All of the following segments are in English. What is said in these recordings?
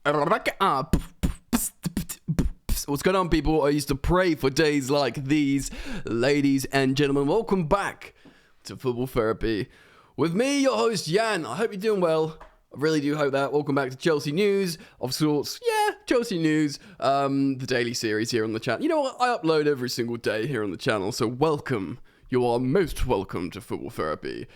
What's going on, people? I used to pray for days like these. Ladies and gentlemen, welcome back to Football Therapy with me, your host, Jan. I hope you're doing well. I really do hope that. Welcome back to Chelsea News of sorts. Yeah, Chelsea News, the daily series here on the channel. You know what? I upload every single day here on the channel, so welcome. You are most welcome to Football Therapy.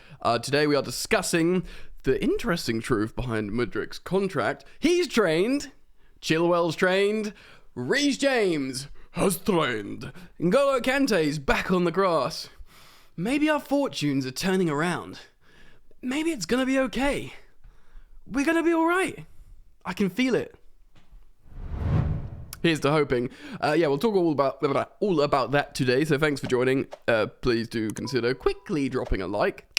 Today we are discussing the interesting truth behind Mudryk's contract. He's trained. Chilwell's trained. Reece James has trained. N'Golo Kante's back on the grass. Maybe our fortunes are turning around. Maybe it's going to be okay. We're going to be all right. I can feel it. Here's to hoping. We'll talk all about that today. So thanks for joining. Please do consider quickly dropping a like.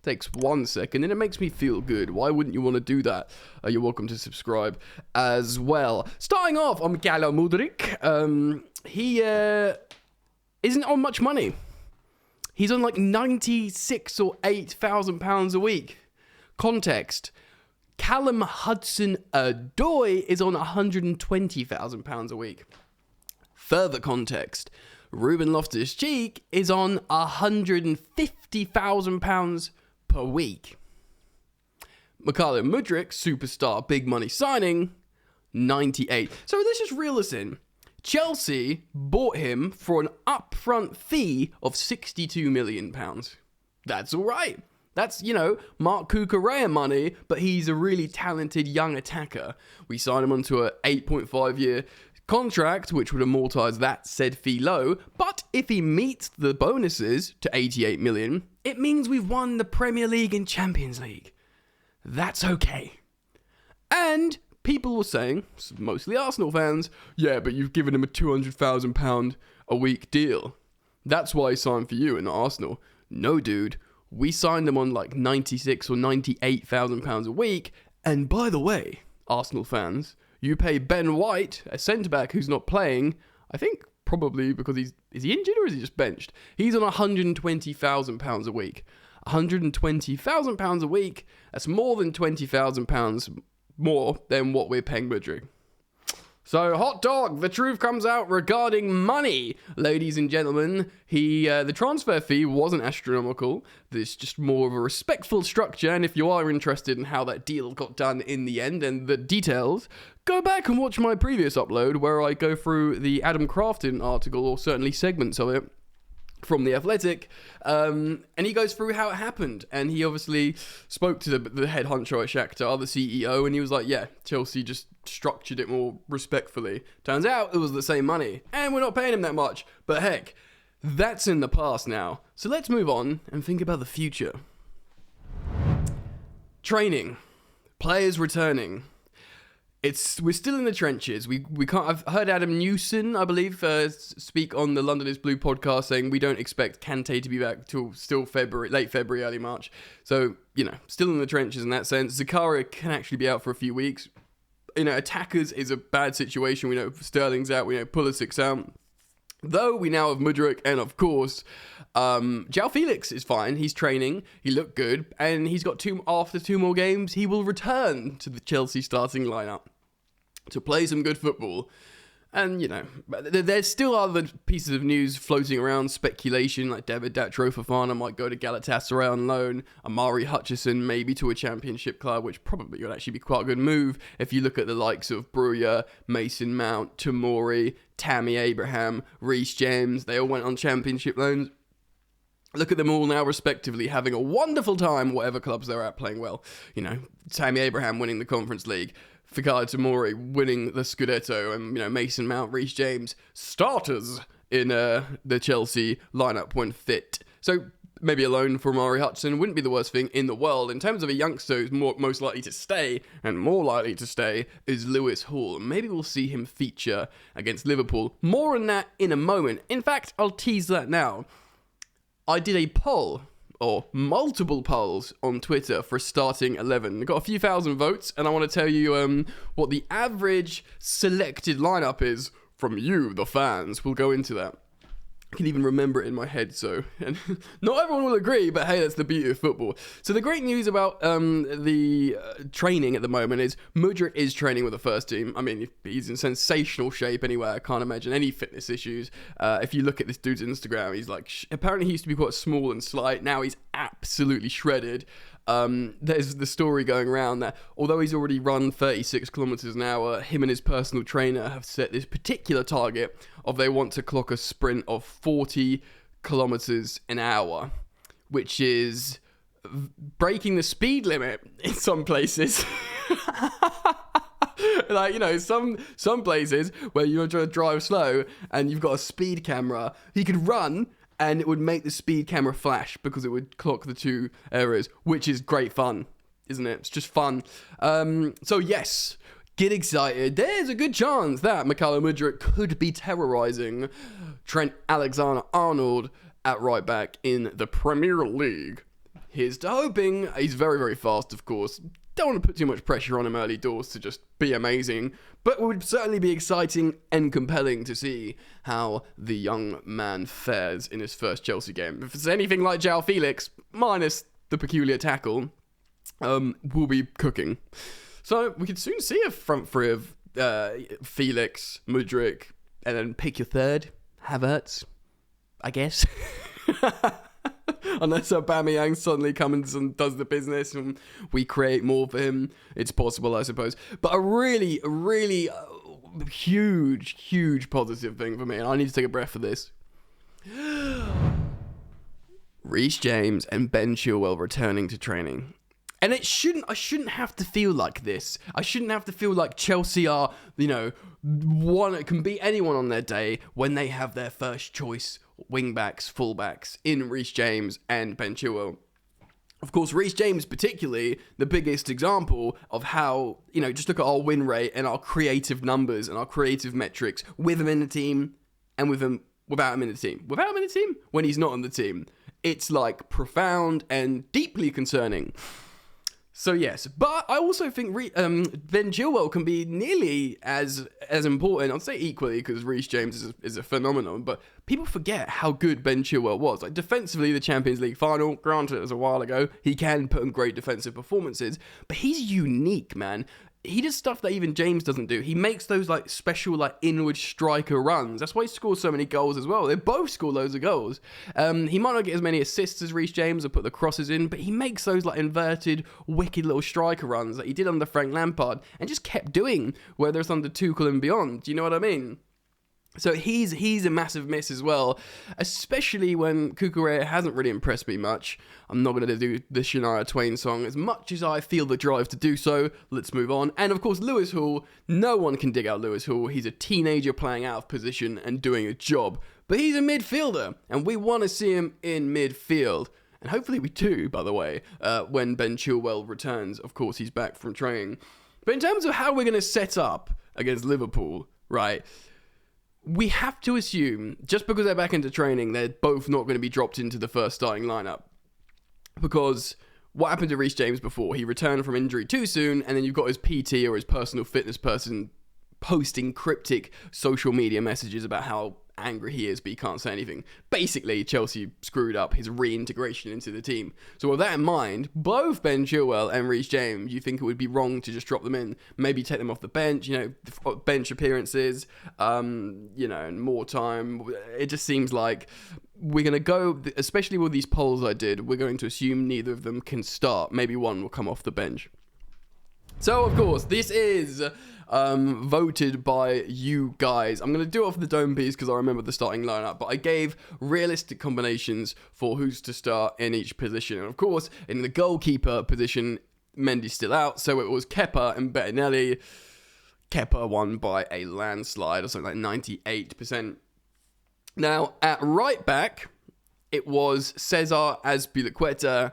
Takes 1 second and it makes me feel good. Why wouldn't you want to do that? You're welcome to subscribe as well. Starting off, I'm Mudryk. He isn't on much money. He's on like 96 or £8,000 a week. Context. Callum Hudson-Odoi is on £120,000 a week. Further context. Ruben Loftus-Cheek is on £150,000 per week. Mykhailo Mudryk, superstar, big money signing, 98. So let's just reel this in. Chelsea bought him for an upfront fee of £62 million. That's all right. That's, Mark Cucurella money, but he's a really talented young attacker. We signed him onto an 8.5-year contract, which would amortize that said fee low. But if he meets the bonuses to 88 million, it means we've won the Premier League and Champions League. That's okay. And people were saying, mostly Arsenal fans, yeah, but you've given him a £200,000 a week deal. That's why he signed for you and not Arsenal. No, dude. We signed them on like 96 or 98,000 pounds a week. And by the way, Arsenal fans, you pay Ben White, a centre-back who's not playing, I think probably because is he injured or is he just benched? He's on £120,000 a week. £120,000 a week, that's more than £20,000 more than what we're paying Mudryk. So, hot dog, the truth comes out regarding money, ladies and gentlemen. The transfer fee wasn't astronomical. There's just more of a respectful structure, and if you are interested in how that deal got done in the end and the details, go back and watch my previous upload where I go through the Adam Crafton article, or certainly segments of it, from The Athletic, and he goes through how it happened, and he obviously spoke to the head honcho at Shakhtar, the CEO, and he was like, yeah, Chelsea just structured it more respectfully. Turns out it was the same money, and we're not paying him that much, but heck, that's in the past now. So let's move on and think about the future. Training. Players returning. We're still in the trenches. We can't. I've heard Adam Newson, I believe, speak on the London is Blue podcast, saying we don't expect Kante to be back till still late February, early March. So still in the trenches in that sense. Zakaria can actually be out for a few weeks. Attackers is a bad situation. We know Sterling's out. We know Pulisic's out. Though we now have Mudryk, and of course, João Felix is fine. He's training. He looked good, and he's got after two more games, he will return to the Chelsea starting lineup to play some good football. And there's still other pieces of news floating around, speculation like David Datro Fofana might go to Galatasaray on loan, Amari Hutchison maybe to a championship club, which probably would actually be quite a good move if you look at the likes of Breuer, Mason Mount, Tomori, Tammy Abraham, Reece James. They all went on championship loans. Look at them all now respectively having a wonderful time, whatever clubs they're at, playing well. Tammy Abraham winning the Conference League, Fikayo Tomori winning the Scudetto, and Mason Mount, Reece James, starters in the Chelsea lineup when fit. So maybe a loan for Amari Hutchison wouldn't be the worst thing in the world. In terms of a youngster who's most likely to stay, and more likely to stay, is Lewis Hall. Maybe we'll see him feature against Liverpool. More on that in a moment. In fact, I'll tease that now. I did a poll, or multiple polls, on Twitter for starting 11. I got a few thousand votes, and I want to tell you what the average selected lineup is from you, the fans. We'll go into that. I can even remember it in my head, so and not everyone will agree, but hey, that's the beauty of football. So the great news about the training at the moment is Mudryk is training with the first team. I mean, he's in sensational shape anyway. I can't imagine any fitness issues. If you look at this dude's Instagram, he's like, apparently he used to be quite small and slight. Now he's absolutely shredded. There's the story going around that although he's already run 36 kilometers an hour, him and his personal trainer have set this particular target of they want to clock a sprint of 40 kilometers an hour, which is breaking the speed limit in some places. Like, you know, some places where you're trying to drive slow and you've got a speed camera, he could run and it would make the speed camera flash because it would clock the two areas, which is great fun, isn't it? It's just fun. So yes, get excited. There's a good chance that Mykhailo Mudryk could be terrorising Trent Alexander-Arnold at right back in the Premier League. Here's to hoping. He's very, very fast, of course. Don't want to put too much pressure on him early doors to just be amazing, but it would certainly be exciting and compelling to see how the young man fares in his first Chelsea game. If it's anything like João Felix, minus the peculiar tackle, we'll be cooking. So we could soon see a front three of Felix, Mudryk, and then pick your third, Havertz, I guess. Unless Aubameyang suddenly comes and does the business and we create more for him, it's possible, I suppose. But a really huge positive thing for me, and I need to take a breath for this. Reece James and Ben Chilwell returning to training. And I shouldn't have to feel like this. I shouldn't have to feel like Chelsea are, it can beat anyone on their day when they have their first choice wing-backs, full-backs in Reece James and Ben Chilwell. Of course, Reece James particularly, the biggest example of how, just look at our win rate and our creative numbers and our creative metrics with him in the team and without him in the team. Without him in the team? When he's not on the team. It's like profound and deeply concerning. So yes, but I also think Ben Chilwell can be nearly as important. I'd say equally because Reece James is a phenomenon. But people forget how good Ben Chilwell was. Like defensively, the Champions League final. Granted, it was a while ago. He can put in great defensive performances, but he's unique, man. He does stuff that even James doesn't do. He makes those special inward striker runs. That's why he scores so many goals as well. They both score loads of goals. He might not get as many assists as Reece James or put the crosses in, but he makes those inverted, wicked little striker runs that he did under Frank Lampard and just kept doing, whether it's under Tuchel and beyond. Do you know what I mean? So he's a massive miss as well, especially when Cucurella hasn't really impressed me much. I'm not going to do the Shania Twain song as much as I feel the drive to do so. Let's move on. And of course, Lewis Hall. No one can dig out Lewis Hall. He's a teenager playing out of position and doing a job. But he's a midfielder, and we want to see him in midfield. And hopefully we do, by the way, when Ben Chilwell returns. Of course, he's back from training. But in terms of how we're going to set up against Liverpool, right? We have to assume, just because they're back into training, they're both not going to be dropped into the first starting lineup. Because what happened to Reece James before? He returned from injury too soon, and then you've got his PT or his personal fitness person posting cryptic social media messages about how angry he is, but he can't say anything. Basically, Chelsea screwed up his reintegration into the team. So with that in mind, both Ben Chilwell and Reece James, you think it would be wrong to just drop them in, maybe take them off the bench, bench appearances, and more time. It just seems like we're going to go, especially with these polls I did, we're going to assume neither of them can start. Maybe one will come off the bench. So, of course, this is voted by you guys. I'm going to do it off the dome piece because I remember the starting lineup, but I gave realistic combinations for who's to start in each position. And, of course, in the goalkeeper position, Mendy's still out, so it was Kepa and Bettinelli. Kepa won by a landslide or something like 98%. Now, at right back, it was Cesar Azpilicueta,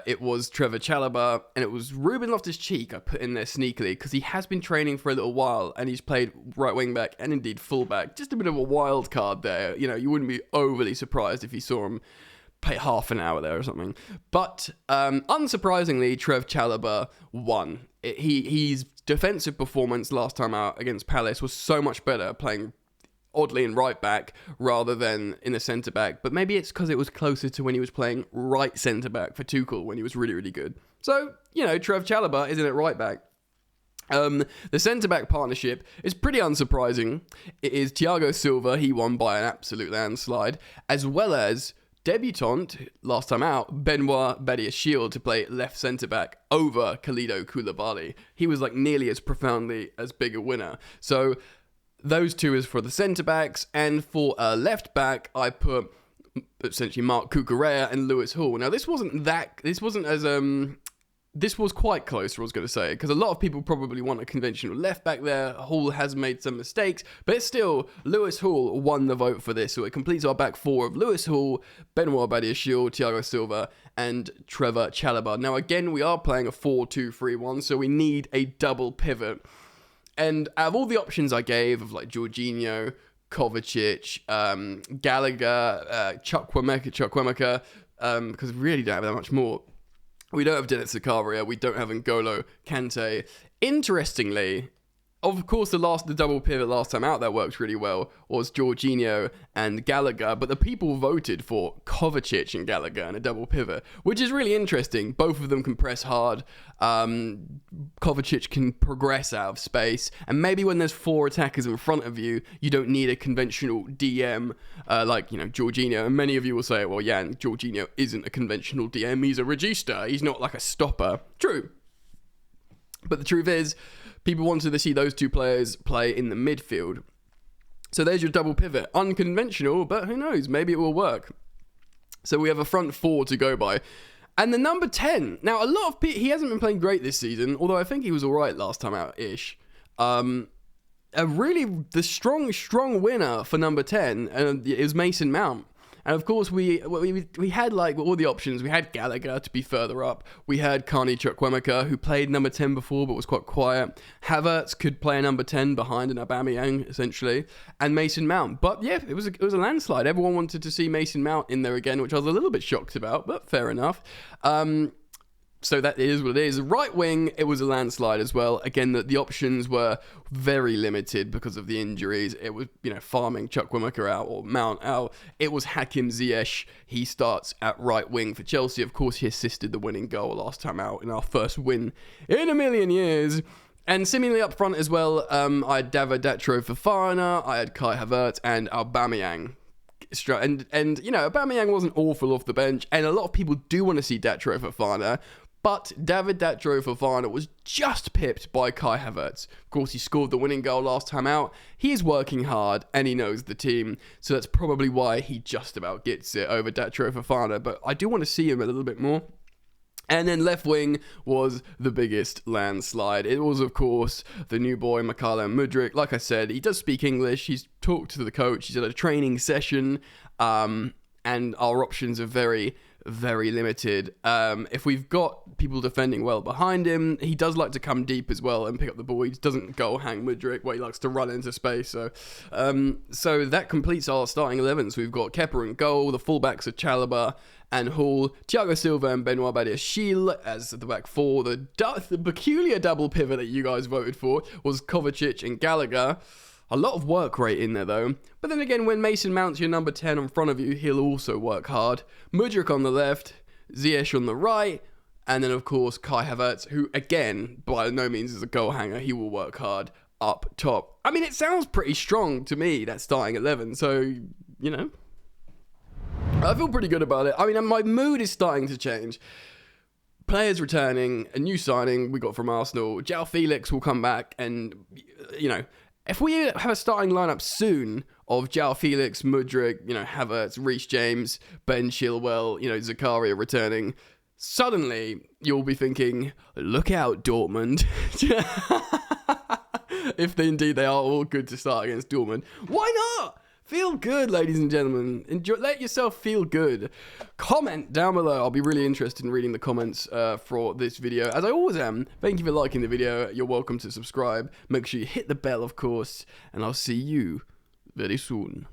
it was Trevor Chalobah, and it was Ruben Loftus-Cheek I put in there sneakily because he has been training for a little while and he's played right wing back and indeed full back. Just a bit of a wild card there. You wouldn't be overly surprised if you saw him play half an hour there or something. But unsurprisingly, Trev Chalobah won. His defensive performance last time out against Palace was so much better, playing oddly in right back rather than in a centre back. But maybe it's because it was closer to when he was playing right centre back for Tuchel when he was really, really good. So, Trev Chalobah isn't at right back. The centre-back partnership is pretty unsurprising. It is Thiago Silva, he won by an absolute landslide, as well as debutant, last time out, Benoit Badiashile to play left centre-back over Kalidou Koulibaly. He was like nearly as profoundly as big a winner. So those two is for the centre-backs, and for a left-back, I put essentially Marc Cucurella and Lewis Hall. Now, this was quite close, I was going to say, because a lot of people probably want a conventional left back there. Hall has made some mistakes, but it's still, Lewis Hall won the vote for this. So it completes our back four of Lewis Hall, Benoit Badiashile, Thiago Silva, and Trevor Chalobah. Now, again, we are playing a 4-2-3-1, so we need a double pivot. And out of all the options I gave of like Jorginho, Kovacic, Gallagher, Chukwuemeka, because we really don't have that much more. We don't have Dennis Zakaria. We don't have N'Golo Kante. Interestingly, of course, the double pivot last time out that worked really well was Jorginho and Gallagher, but the people voted for Kovacic and Gallagher in a double pivot, which is really interesting. Both of them can press hard. Kovacic can progress out of space, and maybe when there's four attackers in front of you, you don't need a conventional DM like Jorginho. And many of you will say, well, yeah, Jorginho isn't a conventional DM. He's a regista. He's not like a stopper. True, but the truth is, people wanted to see those two players play in the midfield. So there's your double pivot. Unconventional, but who knows? Maybe it will work. So we have a front four to go by. And the number 10. Now, he hasn't been playing great this season, although I think he was all right last time out-ish. The strong winner for number 10 is Mason Mount. And of course, we had like all the options. We had Gallagher to be further up. We had Carney Chukwuemeka, who played number 10 before but was quite quiet. Havertz could play number 10 behind an Aubameyang, essentially. And Mason Mount. But yeah, it was a landslide. Everyone wanted to see Mason Mount in there again, which I was a little bit shocked about, but fair enough. So that is what it is. Right wing, it was a landslide as well. Again, the options were very limited because of the injuries. It was, farming Chukwuemeka out or Mount out. It was Hakim Ziyech. He starts at right wing for Chelsea. Of course, he assisted the winning goal last time out in our first win in a million years. And seemingly up front as well, I had David Datro Fofana, I had Kai Havertz, and Aubameyang. And Aubameyang wasn't awful off the bench, and a lot of people do want to see Datro Fofana. But David Datro Fofana was just pipped by Kai Havertz. Of course, he scored the winning goal last time out. He's working hard, and he knows the team. So that's probably why he just about gets it over Datro Fofana. But I do want to see him a little bit more. And then left wing was the biggest landslide. It was, of course, the new boy, Mudryk. Like I said, he does speak English. He's talked to the coach. He's at a training session. And our options are very, very limited. If we've got people defending well behind him, he does like to come deep as well and pick up the ball. He doesn't go hang Mudryk where he likes to run into space. So that completes our starting 11. So we've got Kepa in goal. The fullbacks are Chalobah and Hall, Thiago Silva and Benoit Badiashile as the back four. The peculiar double pivot that you guys voted for was Kovacic and Gallagher. A lot of work rate in there, though. But then again, when Mason Mount's your number 10 in front of you, he'll also work hard. Mudryk on the left, Ziyech on the right, and then, of course, Kai Havertz, who, again, by no means is a goal hanger. He will work hard up top. I mean, it sounds pretty strong to me, that starting 11, so, I feel pretty good about it. I mean, my mood is starting to change. Players returning, a new signing we got from Arsenal. João Felix will come back, and, if we have a starting lineup soon of João Felix, Mudryk, Havertz, Reece James, Ben Chilwell, Zakaria returning, suddenly you'll be thinking, look out, Dortmund. If indeed they are all good to start against Dortmund. Why not? Feel good, ladies and gentlemen. Let yourself feel good. Comment down below. I'll be really interested in reading the comments for this video, as I always am. Thank you for liking the video. You're welcome to subscribe. Make sure you hit the bell, of course, and I'll see you very soon.